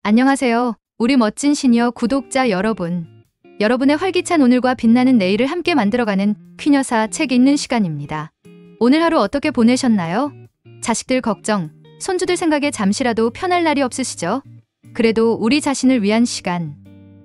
안녕하세요. 우리 멋진 시니어 구독자 여러분. 여러분의 활기찬 오늘과 빛나는 내일을 함께 만들어가는 퀴녀사 책 읽는 시간입니다. 오늘 하루 어떻게 보내셨나요? 자식들 걱정, 손주들 생각에 잠시라도 편할 날이 없으시죠? 그래도 우리 자신을 위한 시간,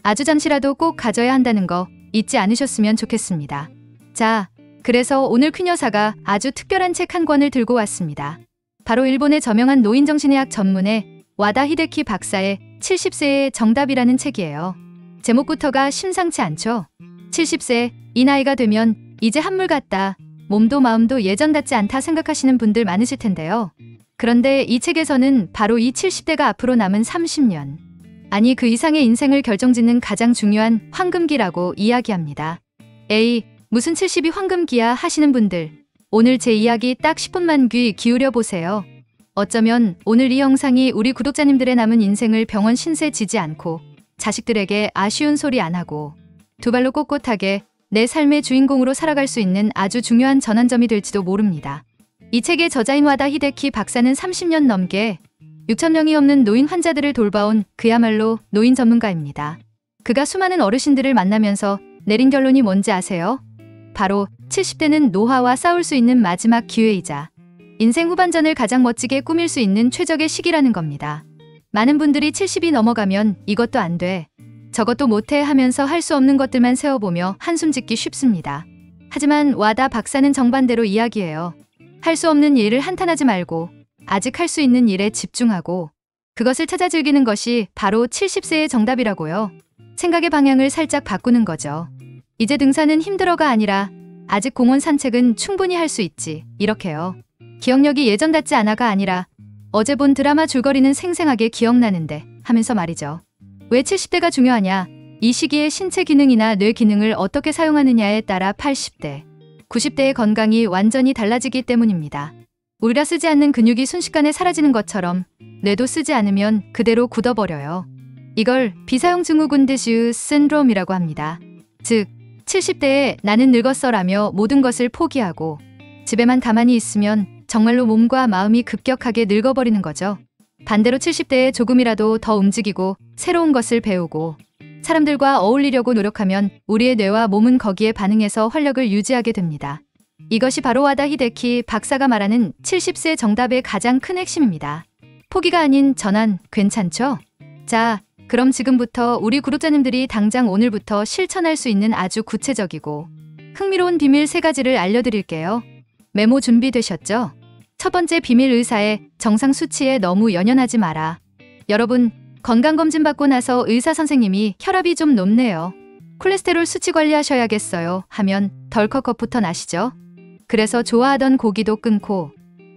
아주 잠시라도 꼭 가져야 한다는 거 잊지 않으셨으면 좋겠습니다. 자, 그래서 오늘 퀴녀사가 아주 특별한 책 한 권을 들고 왔습니다. 바로 일본의 저명한 노인정신의학 전문의 와다 히데키 박사의 70세의 정답이라는 책이에요. 제목부터가 심상치 않죠? 70세, 이 나이가 되면 이제 한물 같다, 몸도 마음도 예전 같지 않다 생각하시는 분들 많으실 텐데요. 그런데 이 책에서는 바로 이 70대가 앞으로 남은 30년, 아니 그 이상의 인생을 결정짓는 가장 중요한 황금기라고 이야기합니다. 에이, 무슨 70이 황금기야 하시는 분들, 오늘 제 이야기 딱 10분만 귀 기울여 보세요. 어쩌면 오늘 이 영상이 우리 구독자님들의 남은 인생을 병원 신세 지지 않고 자식들에게 아쉬운 소리 안 하고 두 발로 꼿꼿하게 내 삶의 주인공으로 살아갈 수 있는 아주 중요한 전환점이 될지도 모릅니다. 이 책의 저자인 와다 히데키 박사는 30년 넘게 6,000명이 넘는 노인 환자들을 돌봐온 그야말로 노인 전문가입니다. 그가 수많은 어르신들을 만나면서 내린 결론이 뭔지 아세요? 바로 70대는 노화와 싸울 수 있는 마지막 기회이자 인생 후반전을 가장 멋지게 꾸밀 수 있는 최적의 시기라는 겁니다. 많은 분들이 70이 넘어가면 이것도 안 돼, 저것도 못해 하면서 할 수 없는 것들만 세워보며 한숨 짓기 쉽습니다. 하지만 와다 박사는 정반대로 이야기해요. 할 수 없는 일을 한탄하지 말고 아직 할 수 있는 일에 집중하고 그것을 찾아 즐기는 것이 바로 70세의 정답이라고요. 생각의 방향을 살짝 바꾸는 거죠. 이제 등산은 힘들어가 아니라 아직 공원 산책은 충분히 할 수 있지, 이렇게요. 기억력이 예전 같지 않아가 아니라 어제 본 드라마 줄거리는 생생하게 기억나는데 하면서 말이죠. 왜 70대가 중요하냐? 이 시기에 신체 기능이나 뇌 기능을 어떻게 사용하느냐에 따라 80대, 90대의 건강이 완전히 달라지기 때문입니다. 우리라 쓰지 않는 근육이 순식간에 사라지는 것처럼 뇌도 쓰지 않으면 그대로 굳어버려요. 이걸 비사용 증후군 디슈 신드롬이라고 합니다. 즉, 70대에 나는 늙었어라며 모든 것을 포기하고 집에만 가만히 있으면 정말로 몸과 마음이 급격하게 늙어버리는 거죠. 반대로 70대에 조금이라도 더 움직이고 새로운 것을 배우고 사람들과 어울리려고 노력하면 우리의 뇌와 몸은 거기에 반응해서 활력을 유지하게 됩니다. 이것이 바로 와다 히데키 박사가 말하는 70세 정답의 가장 큰 핵심입니다. 포기가 아닌 전환, 괜찮죠? 자, 그럼 지금부터 우리 구독자님들이 당장 오늘부터 실천할 수 있는 아주 구체적이고 흥미로운 비밀 3가지를 알려드릴게요. 메모 준비되셨죠? 첫 번째 비밀, 의사의 정상 수치에 너무 연연하지 마라. 여러분, 건강검진 받고 나서 의사 선생님이 혈압이 좀 높네요, 콜레스테롤 수치 관리하셔야겠어요 하면 덜컥겁부터 나시죠? 그래서 좋아하던 고기도 끊고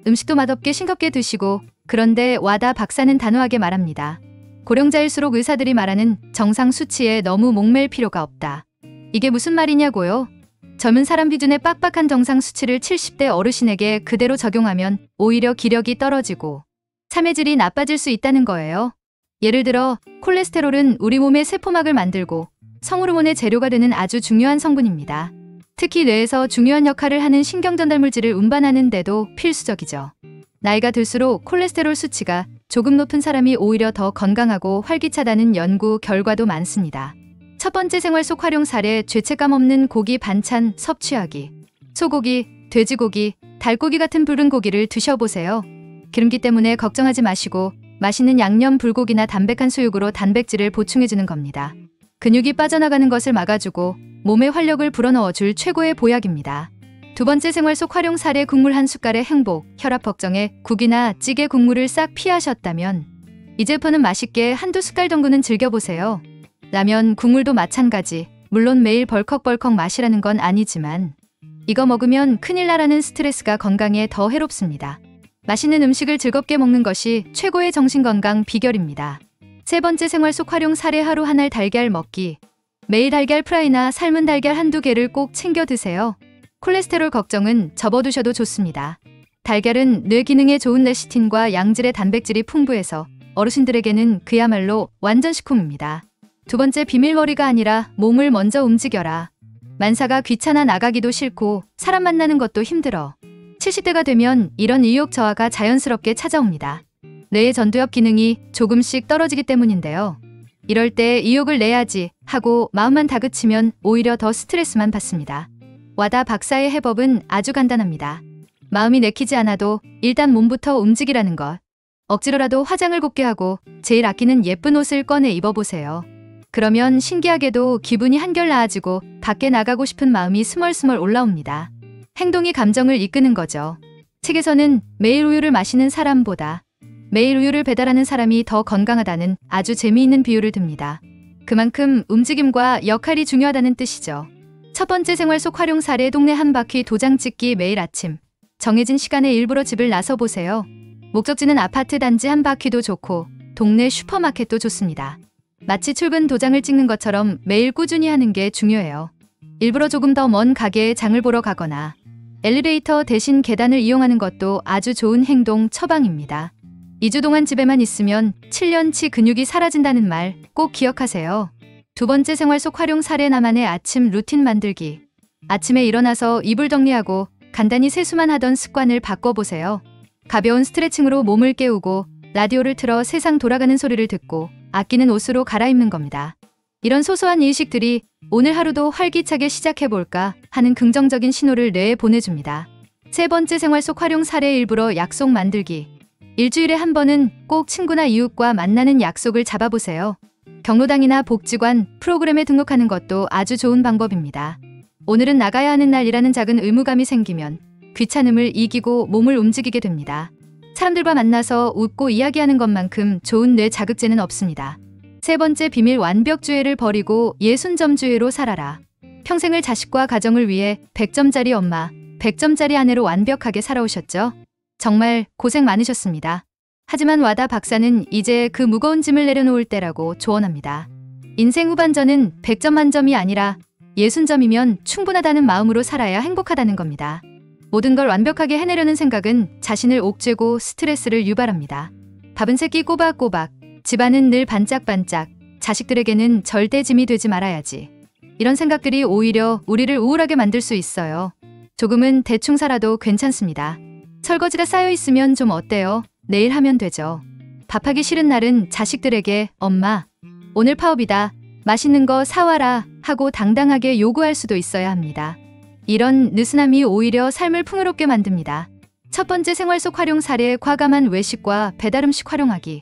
음식도 맛없게 싱겁게 드시고, 그런데 와다 박사는 단호하게 말합니다. 고령자일수록 의사들이 말하는 정상 수치에 너무 목맬 필요가 없다. 이게 무슨 말이냐고요? 젊은 사람 기준의 빡빡한 정상 수치를 70대 어르신에게 그대로 적용하면 오히려 기력이 떨어지고 삶의 질이 나빠질 수 있다는 거예요. 예를 들어 콜레스테롤은 우리 몸의 세포막을 만들고 성호르몬의 재료가 되는 아주 중요한 성분입니다. 특히 뇌에서 중요한 역할을 하는 신경전달물질을 운반하는 데도 필수적이죠. 나이가 들수록 콜레스테롤 수치가 조금 높은 사람이 오히려 더 건강하고 활기차다는 연구 결과도 많습니다. 첫 번째 생활 속 활용 사례, 죄책감 없는 고기 반찬 섭취하기. 소고기, 돼지고기, 닭고기 같은 붉은 고기를 드셔보세요. 기름기 때문에 걱정하지 마시고 맛있는 양념 불고기나 담백한 수육으로 단백질을 보충해주는 겁니다. 근육이 빠져나가는 것을 막아주고 몸에 활력을 불어넣어줄 최고의 보약입니다. 두 번째 생활 속 활용 사례, 국물 한 숟갈의 행복. 혈압 걱정에 국이나 찌개 국물을 싹 피하셨다면 이제부터는 맛있게 한두 숟갈 정도는 즐겨보세요. 라면, 국물도 마찬가지. 물론 매일 벌컥벌컥 마시라는 건 아니지만 이거 먹으면 큰일 나라는 스트레스가 건강에 더 해롭습니다. 맛있는 음식을 즐겁게 먹는 것이 최고의 정신건강 비결입니다. 세 번째 생활 속 활용 사례, 하루 한 알 달걀 먹기. 매일 달걀 프라이나 삶은 달걀 한두 개를 꼭 챙겨 드세요. 콜레스테롤 걱정은 접어두셔도 좋습니다. 달걀은 뇌 기능에 좋은 레시틴과 양질의 단백질이 풍부해서 어르신들에게는 그야말로 완전 식품입니다. 두 번째 비밀, 머리가 아니라 몸을 먼저 움직여라. 만사가 귀찮아 나가기도 싫고 사람 만나는 것도 힘들어. 70대가 되면 이런 의욕 저하가 자연스럽게 찾아옵니다. 뇌의 전두엽 기능이 조금씩 떨어지기 때문인데요. 이럴 때 의욕을 내야지 하고 마음만 다그치면 오히려 더 스트레스만 받습니다. 와다 박사의 해법은 아주 간단합니다. 마음이 내키지 않아도 일단 몸부터 움직이라는 것. 억지로라도 화장을 곱게 하고 제일 아끼는 예쁜 옷을 꺼내 입어보세요. 그러면 신기하게도 기분이 한결 나아지고 밖에 나가고 싶은 마음이 스멀스멀 올라옵니다. 행동이 감정을 이끄는 거죠. 책에서는 매일 우유를 마시는 사람보다 매일 우유를 배달하는 사람이 더 건강하다는 아주 재미있는 비유를 듭니다. 그만큼 움직임과 역할이 중요하다는 뜻이죠. 첫 번째 생활 속 활용 사례 동네 한 바퀴 도장 찍기. 매일 아침 정해진 시간에 일부러 집을 나서 보세요. 목적지는 아파트 단지 한 바퀴도 좋고 동네 슈퍼마켓도 좋습니다. 마치 출근 도장을 찍는 것처럼 매일 꾸준히 하는 게 중요해요. 일부러 조금 더 먼 가게에 장을 보러 가거나 엘리베이터 대신 계단을 이용하는 것도 아주 좋은 행동 처방입니다. 2주 동안 집에만 있으면 7년치 근육이 사라진다는 말 꼭 기억하세요. 두 번째 생활 속 활용 사례. 나만의 아침 루틴 만들기. 아침에 일어나서 이불 정리하고 간단히 세수만 하던 습관을 바꿔보세요. 가벼운 스트레칭으로 몸을 깨우고 라디오를 틀어 세상 돌아가는 소리를 듣고 아끼는 옷으로 갈아입는 겁니다. 이런 소소한 일식들이 오늘 하루도 활기차게 시작해볼까 하는 긍정적인 신호를 뇌에 보내줍니다. 세 번째 생활 속 활용 사례. 일부러 약속 만들기. 일주일에 한 번은 꼭 친구나 이웃과 만나는 약속을 잡아보세요. 경로당이나 복지관 프로그램에 등록하는 것도 아주 좋은 방법입니다. 오늘은 나가야 하는 날이라는 작은 의무감이 생기면 귀찮음을 이기고 몸을 움직이게 됩니다. 사람들과 만나서 웃고 이야기하는 것만큼 좋은 뇌 자극제는 없습니다. 세 번째 비밀. 완벽주의를 버리고 60점주의로 살아라. 평생을 자식과 가정을 위해 100점짜리 엄마, 100점짜리 아내로 완벽하게 살아오셨죠? 정말 고생 많으셨습니다. 하지만 와다 박사는 이제 그 무거운 짐을 내려놓을 때라고 조언합니다. 인생 후반전은 100점 만점이 아니라 60점이면 충분하다는 마음으로 살아야 행복하다는 겁니다. 모든 걸 완벽하게 해내려는 생각은 자신을 옥죄고 스트레스를 유발합니다. 밥은 새끼 꼬박꼬박, 집안은 늘 반짝반짝, 자식들에게는 절대 짐이 되지 말아야지. 이런 생각들이 오히려 우리를 우울하게 만들 수 있어요. 조금은 대충 살아도 괜찮습니다. 설거지가 쌓여있으면 좀 어때요? 내일 하면 되죠. 밥하기 싫은 날은 자식들에게 엄마, 오늘 파업이다. 맛있는 거 사와라 하고 당당하게 요구할 수도 있어야 합니다. 이런 느슨함이 오히려 삶을 풍요롭게 만듭니다. 첫 번째 생활 속 활용 사례. 과감한 외식과 배달 음식 활용하기.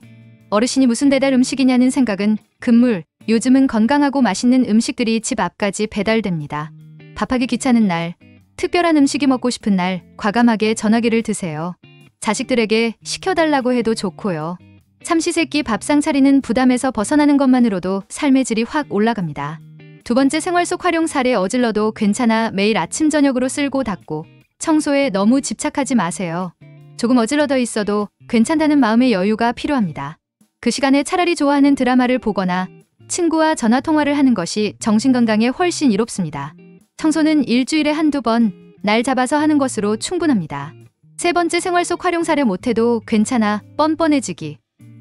어르신이 무슨 배달 음식이냐는 생각은 금물. 요즘은 건강하고 맛있는 음식들이 집 앞까지 배달됩니다. 밥하기 귀찮은 날, 특별한 음식이 먹고 싶은 날 과감하게 전화기를 드세요. 자식들에게 시켜달라고 해도 좋고요. 삼시세끼 밥상 차리는 부담에서 벗어나는 것만으로도 삶의 질이 확 올라갑니다. 두 번째 생활 속 활용 사례. 어질러도 괜찮아. 매일 아침 저녁으로 쓸고 닦고 청소에 너무 집착하지 마세요. 조금 어질러져 있어도 괜찮다는 마음의 여유가 필요합니다. 그 시간에 차라리 좋아하는 드라마를 보거나 친구와 전화통화를 하는 것이 정신건강에 훨씬 이롭습니다. 청소는 일주일에 한두 번 날 잡아서 하는 것으로 충분합니다. 세 번째 생활 속 활용 사례. 못해도 괜찮아. 뻔뻔해지기.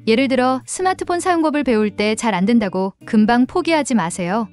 예를 들어 스마트폰 사용법을 배울 때 잘 안 된다고 금방 포기하지 마세요.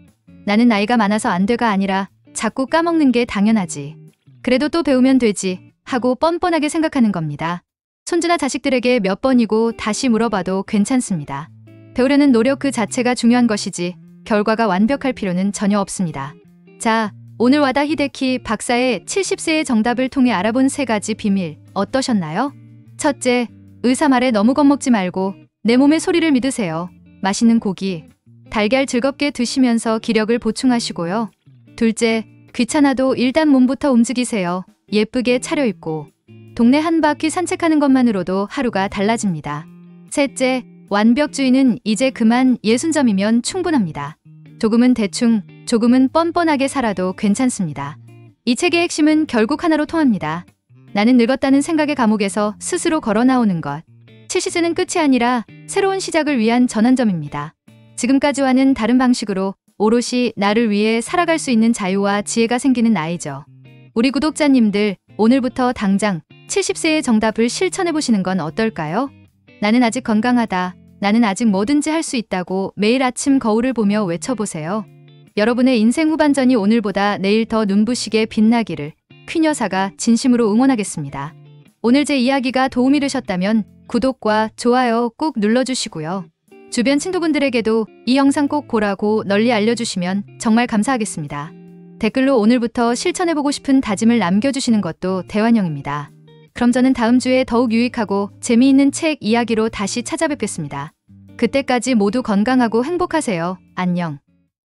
나는 나이가 많아서 안 돼가 아니라 자꾸 까먹는 게 당연하지. 그래도 또 배우면 되지 하고 뻔뻔하게 생각하는 겁니다. 손주나 자식들에게 몇 번이고 다시 물어봐도 괜찮습니다. 배우려는 노력 그 자체가 중요한 것이지 결과가 완벽할 필요는 전혀 없습니다. 자, 오늘 와다 히데키 박사의 70세의 정답을 통해 알아본 3가지 비밀 어떠셨나요? 첫째, 의사 말에 너무 겁먹지 말고 내 몸의 소리를 믿으세요. 맛있는 고기, 달걀 즐겁게 드시면서 기력을 보충하시고요. 둘째, 귀찮아도 일단 몸부터 움직이세요. 예쁘게 차려입고 동네 한 바퀴 산책하는 것만으로도 하루가 달라집니다. 셋째, 완벽주의는 이제 그만 60점이면 충분합니다. 조금은 대충, 조금은 뻔뻔하게 살아도 괜찮습니다. 이 책의 핵심은 결국 하나로 통합니다. 나는 늙었다는 생각의 감옥에서 스스로 걸어 나오는 것. 70세는 끝이 아니라 새로운 시작을 위한 전환점입니다. 지금까지와는 다른 방식으로 오롯이 나를 위해 살아갈 수 있는 자유와 지혜가 생기는 나이죠. 우리 구독자님들, 오늘부터 당장 70세의 정답을 실천해보시는 건 어떨까요? 나는 아직 건강하다. 나는 아직 뭐든지 할 수 있다고 매일 아침 거울을 보며 외쳐보세요. 여러분의 인생 후반전이 오늘보다 내일 더 눈부시게 빛나기를 퀸 여사가 진심으로 응원하겠습니다. 오늘 제 이야기가 도움이 되셨다면 구독과 좋아요 꾹 눌러주시고요. 주변 친구분들에게도 이 영상 꼭 보라고 널리 알려주시면 정말 감사하겠습니다. 댓글로 오늘부터 실천해보고 싶은 다짐을 남겨주시는 것도 대환영입니다. 그럼 저는 다음 주에 더욱 유익하고 재미있는 책 이야기로 다시 찾아뵙겠습니다. 그때까지 모두 건강하고 행복하세요. 안녕.